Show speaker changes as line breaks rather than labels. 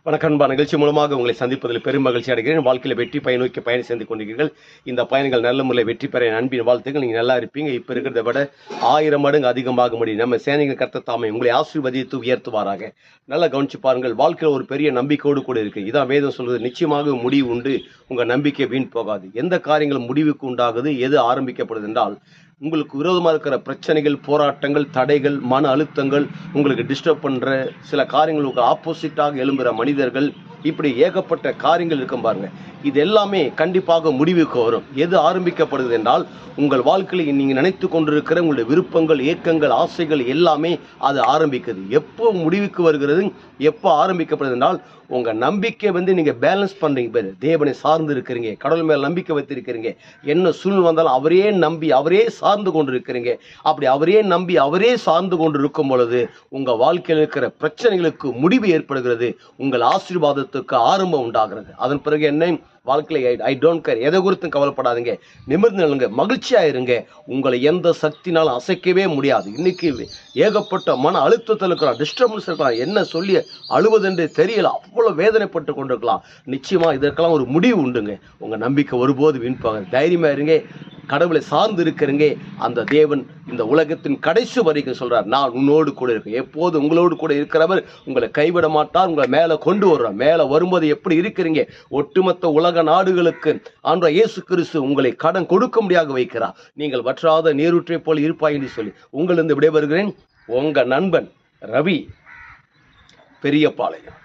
வணக்கம் அன்பா. நிகழ்ச்சி மூலமாக உங்களை சந்திப்பதில் பெரும் மகிழ்ச்சி அடைகிறேன். வாழ்க்கையில் வெற்றி பயன் நோக்கி பயணம் செய்து கொண்டிருக்கிறீர்கள். இந்த பயணங்கள் நல்ல முறையில் வெற்றி பெற அன்பின் வாழ்த்துக்கள். நீங்கள் நல்லா இருப்பீங்க. இப்போ இருக்கிறத விட 1000 மடங்கு அதிகமாக முடியும். நம்ம சேனைகள் கர்த்தர் தாமே உங்களை ஆசீர்வதித்து உயர்த்துவாராக. நல்லா கவனிச்சு பாருங்கள். வாழ்க்கையில் ஒரு பெரிய நம்பிக்கையோடு கூட இருக்கு. இதான் வேதம் சொல்வது, நிச்சயமாக முடிவு உண்டு, உங்கள் நம்பிக்கை வீண் போகாது. எந்த காரியங்களும் முடிவுக்கு உண்டாகுது, எது ஆரம்பிக்கப்படுது என்றால் உங்களுக்கு விரோதமாக இருக்கிற பிரச்சனைகள், போராட்டங்கள், தடைகள், மன அழுத்தங்கள், உங்களுக்கு டிஸ்டர்ப் பண்ணுற சில காரியங்களுக்கு ஆப்போசிட்டாக எழும்புகிற மனிதர்கள், இப்படி ஏகப்பட்ட காரியங்கள் இருக்கும் பாருங்க. இது எல்லாமே கண்டிப்பாக முடிவுக்கு வரும். எது ஆரம்பிக்கப்படுது என்றால் உங்கள் வாழ்க்கையில் நீங்கள் நினைத்து கொண்டிருக்கிற உங்களுடைய விருப்பங்கள், ஏக்கங்கள், ஆசைகள் எல்லாமே அது ஆரம்பிக்குது. எப்போ முடிவுக்கு வருகிறது, எப்போ ஆரம்பிக்கப்படுது என்றால் உங்கள் நம்பிக்கை நீங்கள் பேலன்ஸ் பண்ணுறீங்க பேர், தேவனை சார்ந்து இருக்கிறீங்க, கடவுள் மேல் நம்பிக்கை வைத்திருக்கிறீங்க, என்ன சூழ்நிலை வந்தாலும் அவரே நம்பி அவரே சார்ந்து கொண்டு இருக்கிறீங்க. அப்படி அவரே நம்பி அவரே சார்ந்து கொண்டு இருக்கும் பொழுது உங்கள் வாழ்க்கையில் இருக்கிற பிரச்சனைகளுக்கு முடிவு ஏற்படுகிறது, உங்கள் ஆசீர்வாதத்துக்கு ஆரம்பம் உண்டாகிறது. அதன் பிறகு என்ன, வாழ்க்கையில் ஐ டோன்ட் கேர், எதை குறித்தும் கவலைப்படாதுங்க, நிமிர்ந்து நில்லுங்க, மகிழ்ச்சியாக இருங்க. உங்களை எந்த சக்தினாலும் அசைக்கவே முடியாது. இன்னைக்கு ஏகப்பட்ட மன அழுத்தத்தில் இருக்கலாம், டிஸ்டர்பன்ஸ் இருக்கலாம், என்ன சொல்லி அழுவதென்று தெரியல, அவ்வளோ வேதனைப்பட்டு கொண்டிருக்கலாம். நிச்சயமாக இதற்கெல்லாம் ஒரு முடிவு உண்டுங்க. உங்கள் நம்பிக்கை ஒருபோது வீண் போகாது. தைரியமாக இருங்க, கடவுளை சார்ந்து இருக்கிறீங்க. அந்த தேவன் இந்த உலகத்தின் கடைசி வரைக்கும் சொல்றார், நான் உன்னோடு கூட இருக்கேன். எப்போது உங்களோடு கூட இருக்கிறவர் உங்களை கைவிட மாட்டார், உங்களை மேலே கொண்டு வர்றார். மேலே வரும்போது எப்படி இருக்கிறீங்க, ஒட்டுமொத்த உலக நாடுகளுக்கு ஆண்டவர் இயேசு கிறிஸ்து உங்களை கடன் கொடுக்க முடியாக வைக்கிறார். நீங்கள் வற்றாத நீரூற்றை போல் இருப்பாய் என்று சொல்லி உங்களிருந்து விடைபெறுகிறேன். உங்க நண்பன் ரவி, பெரியபாளையம்.